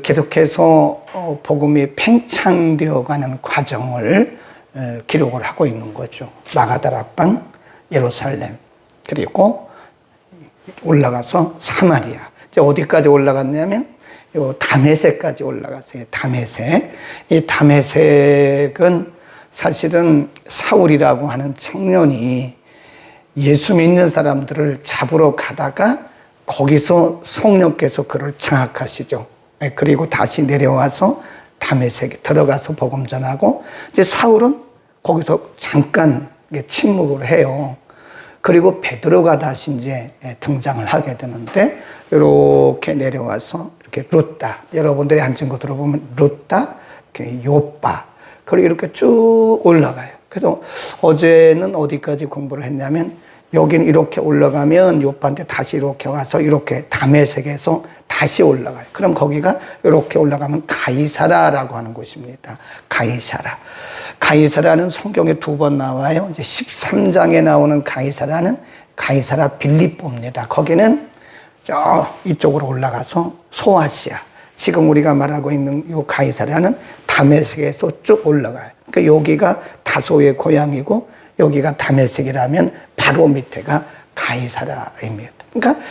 계속해서 복음이 팽창되어가는 과정을 기록을 하고 있는 거죠. 마가다락방, 예루살렘, 그리고 올라가서 사마리아. 이제 어디까지 올라갔냐면 요 다메섹까지 올라갔어요. 다메섹. 이 다메섹은 사실은 사울이라고 하는 청년이 예수 믿는 사람들을 잡으러 가다가 거기서 성령께서 그를 장악하시죠. 그리고 다시 내려와서 다메섹에 들어가서 복음 전하고, 이제 사울은 거기서 잠깐 침묵을 해요. 그리고 베드로가 다시 이제 등장을 하게 되는데, 이렇게 내려와서 이렇게 룻다, 여러분들이 앉은 거 들어보면 룻다, 이렇게 요빠, 그리고 이렇게 쭉 올라가요. 그래서 어제는 어디까지 공부를 했냐면, 여기는 이렇게 올라가면 요빠한테 다시 이렇게 와서 이렇게 다메섹에서 다시 올라가요. 그럼 거기가 이렇게 올라가면 가이사라라고 하는 곳입니다. 가이사라. 가이사라는 성경에 2번 나와요. 이제 13장에 나오는 가이사라는 가이사라 빌립보입니다. 거기는 이쪽으로 올라가서 소아시아. 지금 우리가 말하고 있는 이 가이사라는 다메섹에서 쭉 올라가요. 그러니까 여기가 다소의 고향이고 여기가 다메섹이라면 바로 밑에가 가이사라입니다. 그러니까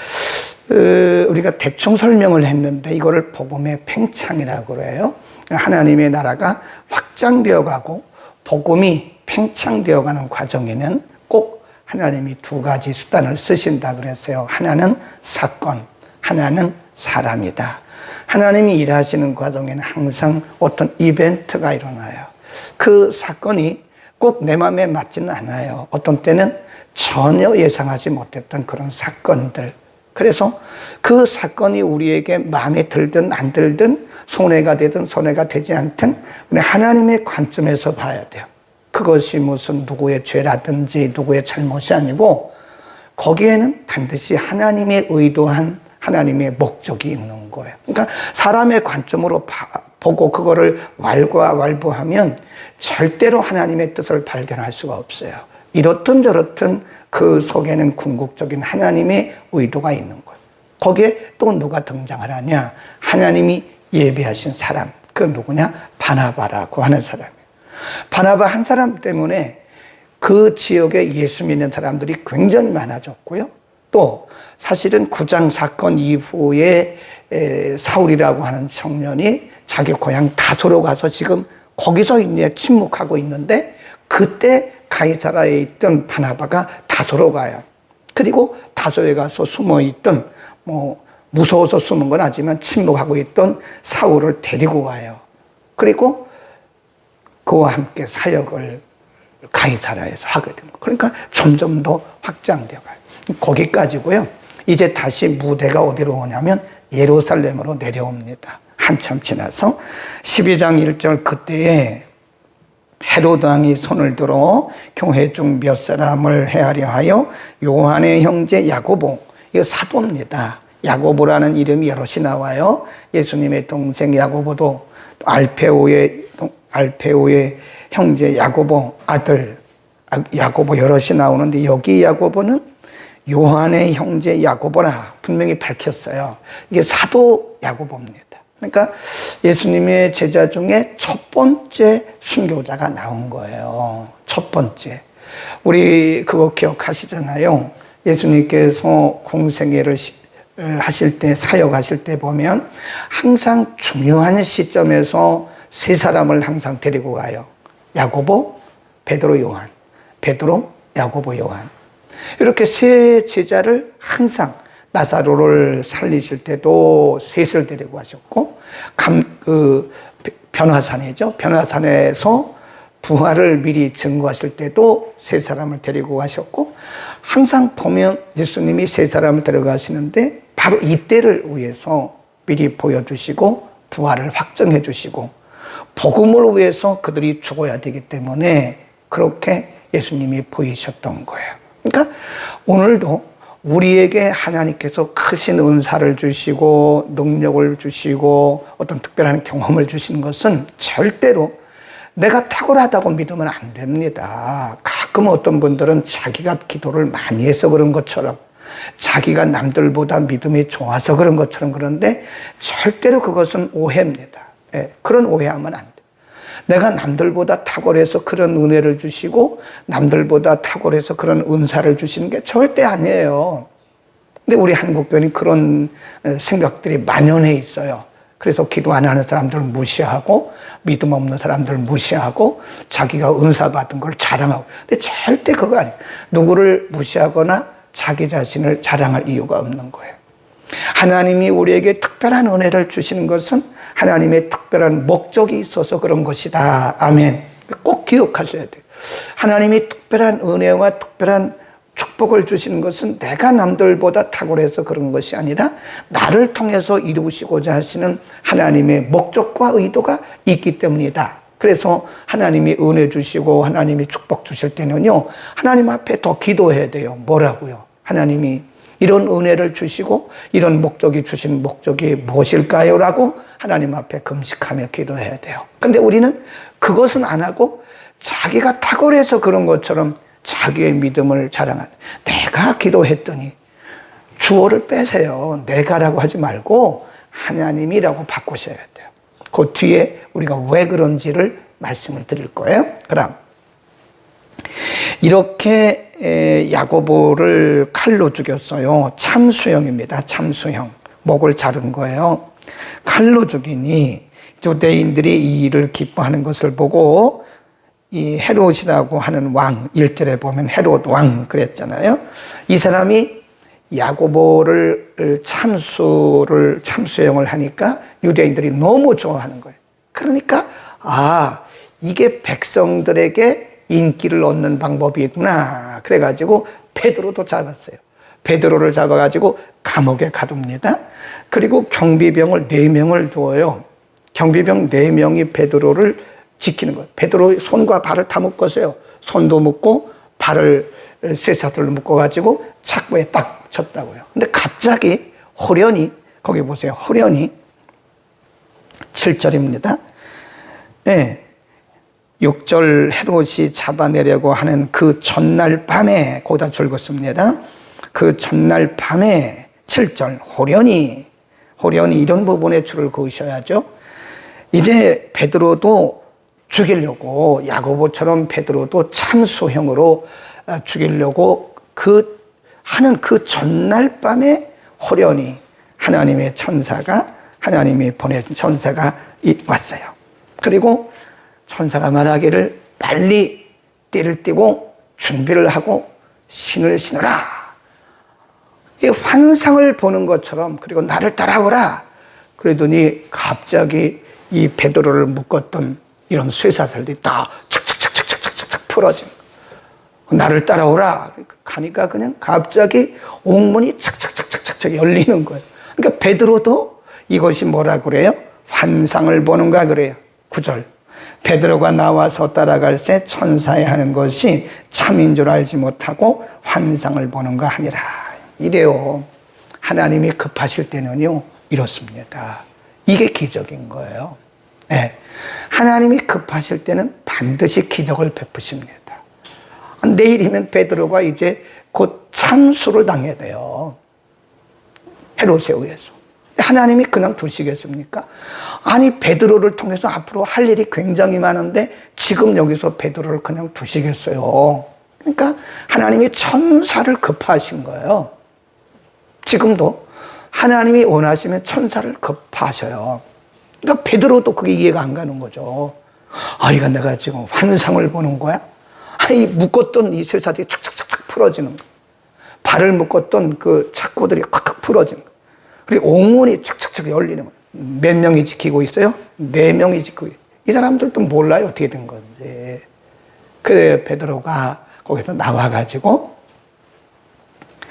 우리가 대충 설명을 했는데 이거를 복음의 팽창이라고 그래요. 하나님의 나라가 확장되어 가고 복음이 팽창되어 가는 과정에는 꼭 하나님이 2가지 수단을 쓰신다 그랬어요. 하나는 사건, 하나는 사람이다. 하나님이 일하시는 과정에는 항상 어떤 이벤트가 일어나요. 그 사건이 꼭 내 마음에 맞지는 않아요. 어떤 때는 전혀 예상하지 못했던 그런 사건들. 그래서 그 사건이 우리에게 마음에 들든 안 들든 손해가 되든 손해가 되지 않든 우리 하나님의 관점에서 봐야 돼요. 그것이 무슨 누구의 죄라든지 누구의 잘못이 아니고 거기에는 반드시 하나님의 의도한 하나님의 목적이 있는 거예요. 그러니까 사람의 관점으로 보고 그거를 왈가왈부하면 절대로 하나님의 뜻을 발견할 수가 없어요. 이렇든 저렇든 그 속에는 궁극적인 하나님의 의도가 있는 거예요. 거기에 또 누가 등장을 하냐? 하나님이 예비하신 사람. 그 누구냐? 바나바라고 하는 사람이에요. 바나바 한 사람 때문에 그 지역에 예수 믿는 사람들이 굉장히 많아졌고요. 또 사실은 구장 사건 이후에 사울이라고 하는 청년이 자기 고향 다소로 가서 지금 거기서 이제 침묵하고 있는데, 그때 가이사라에 있던 바나바가 다소로 가요. 그리고 다소에 가서 숨어 있던, 무서워서 숨은 건 아니지만 침묵하고 있던 사울을 데리고 와요. 그리고 그와 함께 사역을 가이사라에서 하게 됩니다. 그러니까 점점 더 확장되어 가요. 거기까지고요. 이제 다시 무대가 어디로 오냐면 예루살렘으로 내려옵니다. 한참 지나서 12장 1절, 그때에 헤로드 왕이 손을 들어 교회 중 몇 사람을 해하려 하여 요한의 형제 야고보, 이거 사도입니다. 야고보라는 이름이 여럿이 나와요. 예수님의 동생 야고보도 알페오의 형제 야고보 아들 야고보 여럿이 나오는데, 여기 야고보는 요한의 형제 야고보라 분명히 밝혔어요. 이게 사도 야고보입니다. 그러니까 예수님의 제자 중에 첫 번째 순교자가 나온 거예요. 첫 번째. 우리 그거 기억하시잖아요. 예수님께서 공생애를 하실 때, 사역하실 때 보면 항상 중요한 시점에서 3사람을 항상 데리고 가요. 야고보, 베드로, 요한. 베드로, 야고보, 요한. 이렇게 3 제자를 항상, 나사로를 살리실 때도 3을 데리고 가셨고, 변화산이죠. 변화산에서 부활을 미리 증거하실 때도 3사람을 데리고 가셨고, 항상 보면 예수님이 3사람을 데려가시는데 바로 이때를 위해서 미리 보여주시고 부활을 확정해 주시고 복음을 위해서 그들이 죽어야 되기 때문에 그렇게 예수님이 보이셨던 거예요. 그러니까 오늘도 우리에게 하나님께서 크신 은사를 주시고 능력을 주시고 어떤 특별한 경험을 주시는 것은 절대로 내가 탁월하다고 믿으면 안 됩니다. 가끔 어떤 분들은 자기가 기도를 많이 해서 그런 것처럼, 자기가 남들보다 믿음이 좋아서 그런 것처럼 그런데 절대로 그것은 오해입니다. 예, 그런 오해하면 안 돼. 내가 남들보다 탁월해서 그런 은혜를 주시고 남들보다 탁월해서 그런 은사를 주시는 게 절대 아니에요. 근데 우리 한국교회는 그런 생각들이 만연해 있어요. 그래서 기도 안 하는 사람들을 무시하고 믿음 없는 사람들을 무시하고 자기가 은사 받은 걸 자랑하고. 근데 절대 그거 아니에요. 누구를 무시하거나 자기 자신을 자랑할 이유가 없는 거예요. 하나님이 우리에게 특별한 은혜를 주시는 것은 하나님의 특별한 목적이 있어서 그런 것이다. 아멘. 꼭 기억하셔야 돼요. 하나님이 특별한 은혜와 특별한 축복을 주시는 것은 내가 남들보다 탁월해서 그런 것이 아니라 나를 통해서 이루시고자 하시는 하나님의 목적과 의도가 있기 때문이다. 그래서 하나님이 은혜 주시고 하나님이 축복 주실 때는요, 하나님 앞에 더 기도해야 돼요. 뭐라고요? 하나님이 이런 은혜를 주시고 이런 목적이 주신 목적이 무엇일까요? 라고 하나님 앞에 금식하며 기도해야 돼요. 근데 우리는 그것은 안 하고 자기가 탁월해서 그런 것처럼 자기의 믿음을 자랑하는, 내가 기도했더니, 주어를 빼세요. 내가라고 하지 말고 하나님이라고 바꾸셔야 돼요. 그 뒤에 우리가 왜 그런지를 말씀을 드릴 거예요. 그럼 이렇게 야고보를 칼로 죽였어요. 참수형입니다. 참수형. 목을 자른 거예요. 칼로 죽이니 유대인들이 이 일을 기뻐하는 것을 보고 이 헤롯이라고 하는 왕, 1절에 보면 헤롯 왕 그랬잖아요. 이 사람이 야고보를 참수형을 하니까 유대인들이 너무 좋아하는 거예요. 그러니까 이게 백성들에게 인기를 얻는 방법이구나. 그래가지고 베드로도 잡았어요. 베드로를 잡아가지고 감옥에 가둡니다. 그리고 경비병을 4명을 두어요. 경비병 4명이 베드로를 지키는 거예요. 베드로 손과 발을 다 묶었어요. 손도 묶고 발을 쇠사슬로 묶어가지고 착고에 딱 쳤다고요. 근데 갑자기 호련히, 거기 보세요. 호련히 7절입니다. 네. 6절 헤롯이 잡아내려고 하는 그 전날 밤에, 거기다 줄긋습니다. 그 전날 밤에 7절 호련히 이런 부분에 줄을 그으셔야죠. 이제 베드로도 죽이려고, 야고보처럼 베드로도 참수형으로 죽이려고 하는 그 전날 밤에 호련히 하나님의 천사가, 하나님이 보낸 천사가 왔어요. 그리고 천사가 말하기를 빨리 띠를 띠고 준비를 하고 신을 신으라. 이 환상을 보는 것처럼, 그리고 나를 따라오라. 그러더니 갑자기 이 베드로를 묶었던 이런 쇠사슬들이 다 착착착착착착 풀어진 거예요. 나를 따라오라. 가니까 그냥 갑자기 옥문이 착착착착착 열리는 거예요. 그러니까 베드로도 이것이 뭐라 그래요? 환상을 보는가 그래요. 9절. 베드로가 나와서 따라갈새 천사의 하는 것이 참인 줄 알지 못하고 환상을 보는가 하니라. 이래요. 하나님이 급하실 때는요, 이렇습니다. 이게 기적인 거예요. 네. 하나님이 급하실 때는 반드시 기적을 베푸십니다. 내일이면 베드로가 이제 곧 참수를 당해야 돼요. 헤롯에 의해서. 하나님이 그냥 두시겠습니까? 아니, 베드로를 통해서 앞으로 할 일이 굉장히 많은데 지금 여기서 베드로를 그냥 두시겠어요? 그러니까 하나님이 천사를 급하신 거예요. 지금도 하나님이 원하시면 천사를 급하셔요. 그러니까 베드로도 그게 이해가 안 가는 거죠. 이거 내가 지금 환상을 보는 거야? 아니, 묶었던 이 쇠사들이 착착착착 풀어지는 거. 발을 묶었던 그 착고들이 콱콱 풀어지는 거. 그리고 옥문이 착착착 열리는 거. 몇 명이 지키고 있어요? 4명이 지키고 있어요. 이 사람들도 몰라요, 어떻게 된 건지. 그래, 베드로가 거기서 나와가지고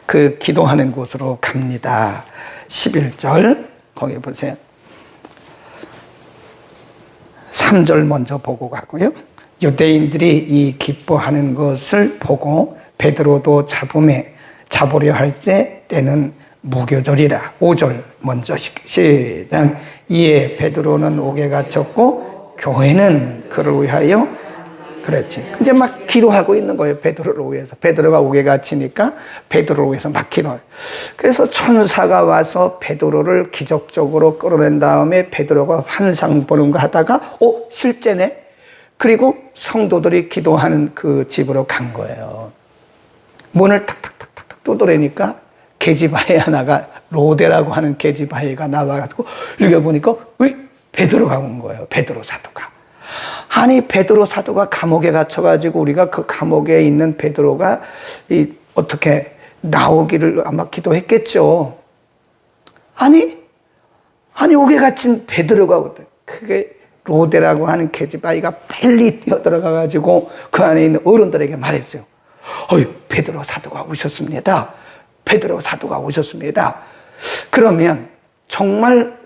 그 기도하는 곳으로 갑니다. 11절, 거기 보세요. 3절 먼저 보고 가고요. 유대인들이 이 기뻐하는 것을 보고 베드로도 잡으려 할 때는 무교절이라. 5절 먼저 시작. 이에 베드로는 옥에 갇혔고 교회는 그를 위하여 그렇지. 이제 막 기도하고 있는 거예요. 베드로를 위해서. 베드로가 옥에 갇히니까 베드로를 위해서 막 기도해요. 그래서 천사가 와서 베드로를 기적적으로 끌어낸 다음에 베드로가 환상 보는 거 하다가 실제네. 그리고 성도들이 기도하는 그 집으로 간 거예요. 문을 탁탁탁탁 두드리니까 계집아이 하나가 로데라고 하는 계집아이가 나와가지고 읽어보니까 베드로가 온 거예요. 베드로 사도가. 아니 베드로 사도가 감옥에 갇혀가지고 우리가 그 감옥에 있는 베드로가 어떻게 나오기를 아마 기도했겠죠. 아니 옥에 갇힌 베드로가 그게 로데라고 하는 계집아이가 빨리 뛰어들어가가지고 그 안에 있는 어른들에게 말했어요. 베드로 사도가 오셨습니다. 베드로 사도가 오셨습니다. 그러면 정말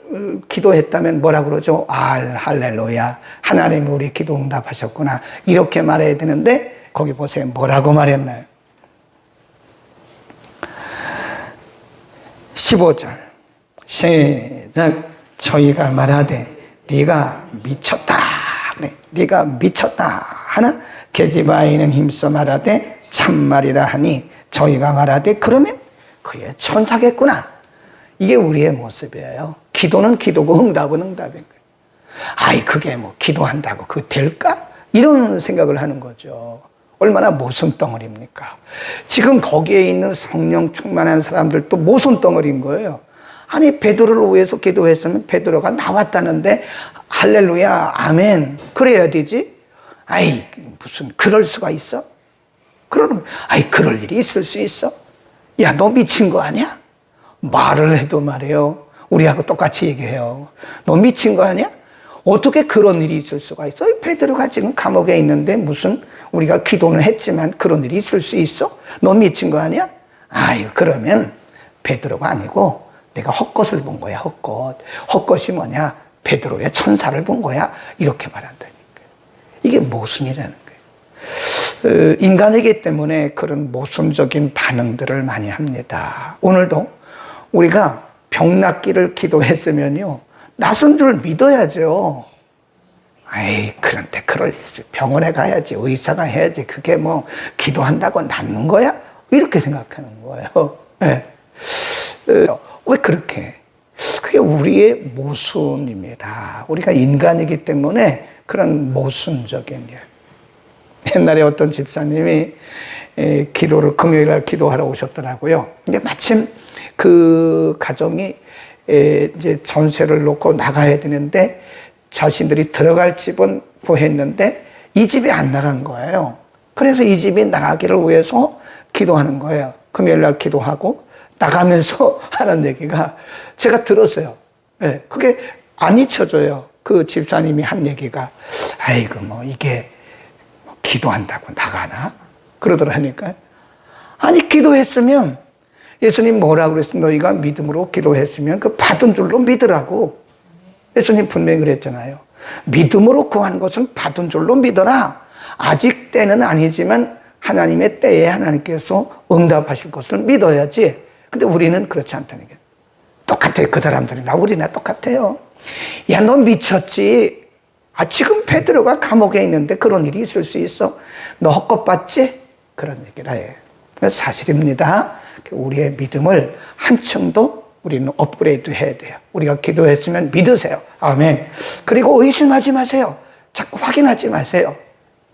기도했다면 뭐라 그러죠? 할렐루야. 하나님이 우리 기도 응답하셨구나. 이렇게 말해야 되는데 거기 보세요. 뭐라고 말했나요? 15절 시작. 저희가 말하되 네가 미쳤다. 그래. 네가 미쳤다. 하나 계집아이는 힘써 말하되 참말이라 하니 저희가 말하되 그러면 그의 천사겠구나. 이게 우리의 모습이에요. 기도는 기도고 응답은 응답인 거예요. 그게 뭐 기도한다고 그거 될까? 이런 생각을 하는 거죠. 얼마나 모순덩어리입니까? 지금 거기에 있는 성령 충만한 사람들도 모순덩어리인 거예요. 아니 베드로를 위해서 기도했으면 베드로가 나왔다는데 할렐루야 아멘 그래야 되지. 무슨 그럴 수가 있어? 그러면 그럴 일이 있을 수 있어? 야, 너 미친 거 아니야? 말을 해도 말이에요. 우리하고 똑같이 얘기해요. 너 미친 거 아니야? 어떻게 그런 일이 있을 수가 있어? 베드로가 지금 감옥에 있는데 무슨 우리가 기도는 했지만 그런 일이 있을 수 있어? 너 미친 거 아니야? 그러면 베드로가 아니고 내가 헛것을 본 거야, 헛것. 헛것이 뭐냐? 베드로의 천사를 본 거야. 이렇게 말한다니까요. 이게 모순이라는 거예요. 인간이기 때문에 그런 모순적인 반응들을 많이 합니다. 오늘도 우리가 병 낫기를 기도했으면요. 낫은 줄 믿어야죠. 그런데 그럴 병원에 가야지, 의사가 해야지. 그게 뭐 기도한다고 낫는 거야? 이렇게 생각하는 거예요. 네. 왜 그렇게? 그게 우리의 모순입니다. 우리가 인간이기 때문에 그런 모순적인 일. 옛날에 어떤 집사님이 금요일날 기도하러 오셨더라고요. 근데 마침 그 가정이 이제 전세를 놓고 나가야 되는데 자신들이 들어갈 집은 구했는데 이 집이 안 나간 거예요. 그래서 이 집이 나가기를 위해서 기도하는 거예요. 금요일날 기도하고 나가면서 하는 얘기가 제가 들었어요. 그게 안 잊혀져요. 그 집사님이 한 얘기가 이게 기도한다고 나가나? 그러더라니까요. 기도했으면 예수님 뭐라고 그랬어요? 너희가 믿음으로 기도했으면 그 받은 줄로 믿으라고. 예수님 분명히 그랬잖아요. 믿음으로 구한 것은 받은 줄로 믿어라. 아직 때는 아니지만 하나님의 때에 하나님께서 응답하실 것을 믿어야지. 근데 우리는 그렇지 않다는 게 똑같아요. 그 사람들이나 우리나 똑같아요. 야, 너 미쳤지? 지금 베드로가 감옥에 있는데 그런 일이 있을 수 있어? 너 헛것 봤지? 그런 얘기를 해요. 사실입니다. 우리의 믿음을 한층 더 우리는 업그레이드 해야 돼요. 우리가 기도했으면 믿으세요. 아멘. 그리고 의심하지 마세요. 자꾸 확인하지 마세요.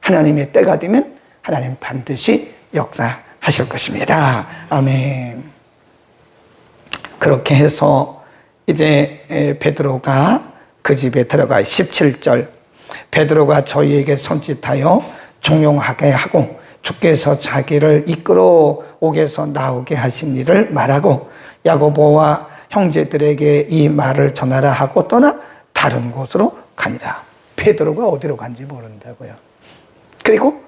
하나님의 때가 되면 하나님 반드시 역사하실 것입니다. 아멘. 그렇게 해서 이제 베드로가 그 집에 들어가 17절 베드로가 저희에게 손짓하여 종용하게 하고 주께서 자기를 이끌어 옥에서 나오게 하신 일을 말하고 야고보와 형제들에게 이 말을 전하라 하고 떠나 다른 곳으로 가니라. 베드로가 어디로 간지 모른다고요. 그리고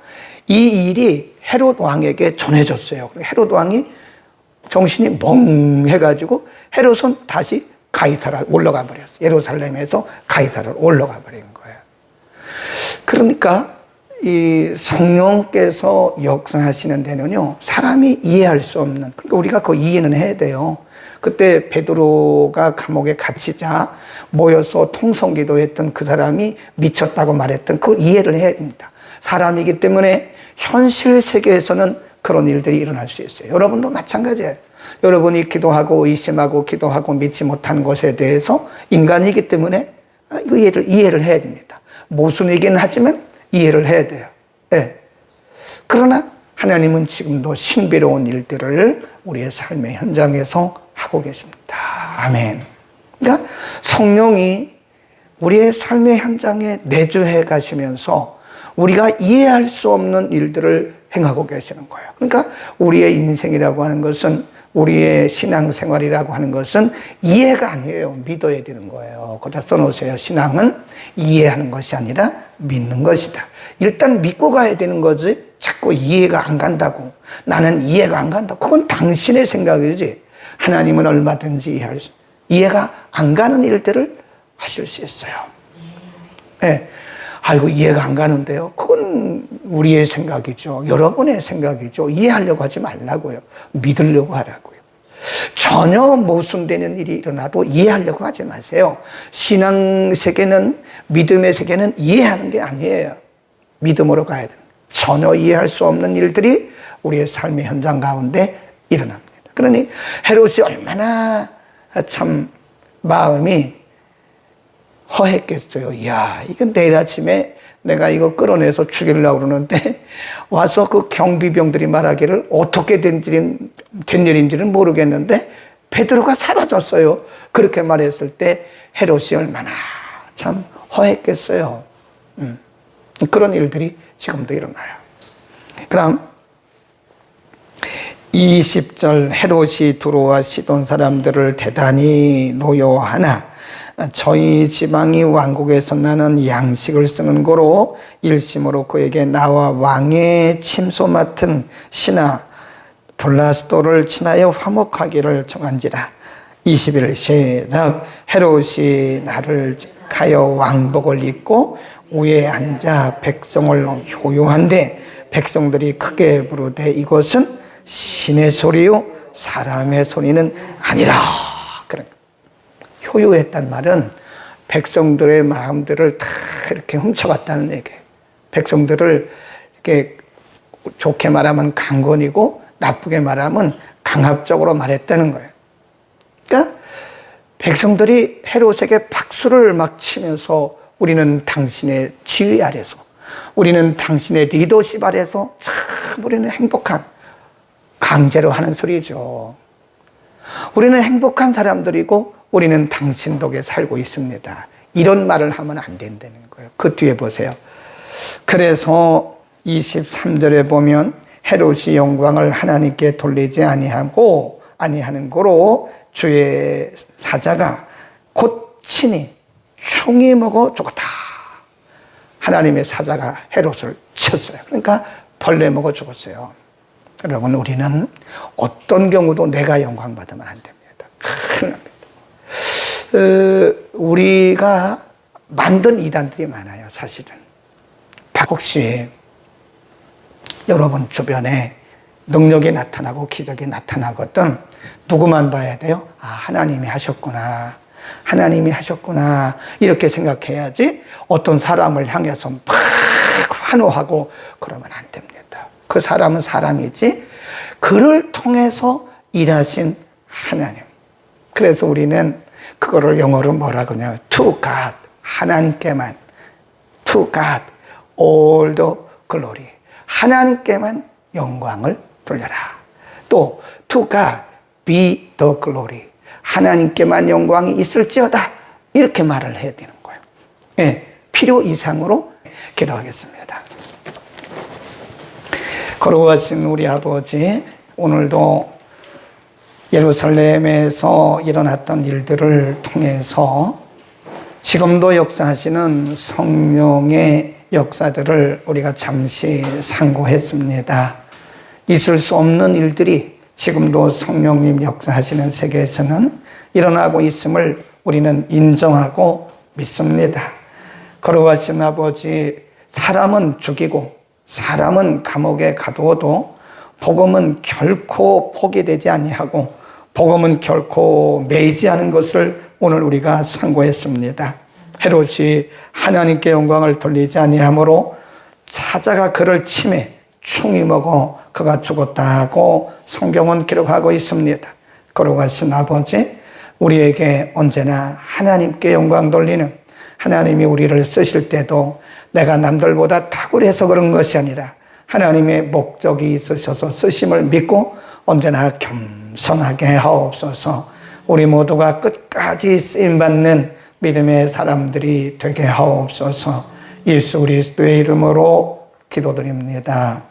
이 일이 헤롯 왕에게 전해졌어요. 헤롯 왕이 정신이 멍해가지고 헤롯은 다시 가이사라 올라가 버렸어요. 예루살렘에서 가이사라로 올라가 버린 거예요. 그러니까 이 성령께서 역사하시는 데는요, 사람이 이해할 수 없는, 그러니까 우리가 그 이해는 해야 돼요. 그때 베드로가 감옥에 갇히자 모여서 통성기도했던 그 사람이 미쳤다고 말했던 그 이해를 해야 됩니다. 사람이기 때문에 현실 세계에서는 그런 일들이 일어날 수 있어요. 여러분도 마찬가지예요. 여러분이 기도하고 의심하고 기도하고 믿지 못하는 것에 대해서 인간이기 때문에 이해를 해야 됩니다. 모순이긴 하지만 이해를 해야 돼요. 네. 그러나 하나님은 지금도 신비로운 일들을 우리의 삶의 현장에서 하고 계십니다. 아멘. 그러니까 성령이 우리의 삶의 현장에 내주해 가시면서 우리가 이해할 수 없는 일들을 행하고 계시는 거예요. 그러니까 우리의 인생이라고 하는 것은, 우리의 신앙생활이라고 하는 것은 이해가 아니에요. 믿어야 되는 거예요. 거기다 써놓으세요. 신앙은 이해하는 것이 아니라 믿는 것이다. 일단 믿고 가야 되는 거지 자꾸 이해가 안 간다고, 나는 이해가 안 간다, 그건 당신의 생각이지 하나님은 얼마든지 이해가 안 가는 일들을 하실 수 있어요. 네. 아이고 이해가 안 가는데요. 그건 우리의 생각이죠. 여러분의 생각이죠. 이해하려고 하지 말라고요. 믿으려고 하라고요. 전혀 모순되는 일이 일어나도 이해하려고 하지 마세요. 신앙 세계는, 믿음의 세계는 이해하는 게 아니에요. 믿음으로 가야 돼요. 전혀 이해할 수 없는 일들이 우리의 삶의 현장 가운데 일어납니다. 그러니 헤롯이 얼마나 참 마음이 허했겠어요. 이야, 이건 내일 아침에 내가 이거 끌어내서 죽이려고 그러는데 와서 그 경비병들이 말하기를 어떻게 된 일인지는 모르겠는데 베드로가 사라졌어요. 그렇게 말했을 때 헤롯이 얼마나 참 허했겠어요. 그런 일들이 지금도 일어나요. 그럼 20절, 헤롯이 두로와 시돈 사람들을 대단히 노여하나 저희 지방이 왕국에서 나는 양식을 쓰는 고로 일심으로 그에게 나와 왕의 침소 맡은 신하 블라스도를 친하여 화목하기를 정한지라. 21 시작. 헤롯이 나를 가여 왕복을 입고 위에 앉아 백성을 효요한데 백성들이 크게 부르되 이것은 신의 소리요 사람의 소리는 아니라. 효요했단 말은 백성들의 마음들을 다 이렇게 훔쳐갔다는 얘기예요. 백성들을 이렇게 좋게 말하면 강권이고 나쁘게 말하면 강압적으로 말했다는 거예요. 그러니까 백성들이 헤롯에게 박수를 막 치면서 우리는 당신의 지휘 아래서, 우리는 당신의 리더십 아래서 참 우리는 행복한, 강제로 하는 소리죠. 우리는 행복한 사람들이고 우리는 당신 덕에 살고 있습니다. 이런 말을 하면 안 된다는 거예요. 그 뒤에 보세요. 그래서 23절에 보면 헤롯이 영광을 하나님께 돌리지 아니하는 고로 주의 사자가 곧 친히 충이 먹어 죽었다. 하나님의 사자가 헤롯을 쳤어요. 그러니까 벌레 먹어 죽었어요. 여러분, 우리는 어떤 경우도 내가 영광 받으면 안 됩니다. 큰일 납니다. 우리가 만든 이단들이 많아요, 사실은. 혹시 여러분 주변에 능력이 나타나고 기적이 나타나거든 누구만 봐야 돼요? 아, 하나님이 하셨구나. 하나님이 하셨구나. 이렇게 생각해야지 어떤 사람을 향해서 막 환호하고 그러면 안 됩니다. 그 사람은 사람이지 그를 통해서 일하신 하나님. 그래서 우리는 그거를 영어로 뭐라 그러냐면 to God, 하나님께만, to God all the glory, 하나님께만 영광을 돌려라. 또 to God be the glory, 하나님께만 영광이 있을지어다. 이렇게 말을 해야 되는 거예요. 네, 필요 이상으로 기도하겠습니다. 거룩하신 우리 아버지, 오늘도 예루살렘에서 일어났던 일들을 통해서 지금도 역사하시는 성령의 역사들을 우리가 잠시 상고했습니다. 있을 수 없는 일들이 지금도 성령님 역사하시는 세계에서는 일어나고 있음을 우리는 인정하고 믿습니다. 거룩하신 아버지, 사람은 죽이고 사람은 감옥에 가두어도 복음은 결코 포기되지 아니하고 복음은 결코 매이지 않은 것을 오늘 우리가 상고했습니다. 헤롯이 하나님께 영광을 돌리지 아니하므로 사자가 그를 치매 충이 먹어 그가 죽었다고 성경은 기록하고 있습니다. 거룩하신 아버지, 우리에게 언제나 하나님께 영광 돌리는, 하나님이 우리를 쓰실 때도 내가 남들보다 탁월해서 그런 것이 아니라 하나님의 목적이 있으셔서 쓰심을 믿고 언제나 겸손하게 하옵소서. 우리 모두가 끝까지 쓰임받는 믿음의 사람들이 되게 하옵소서. 예수 그리스도의 이름으로 기도드립니다.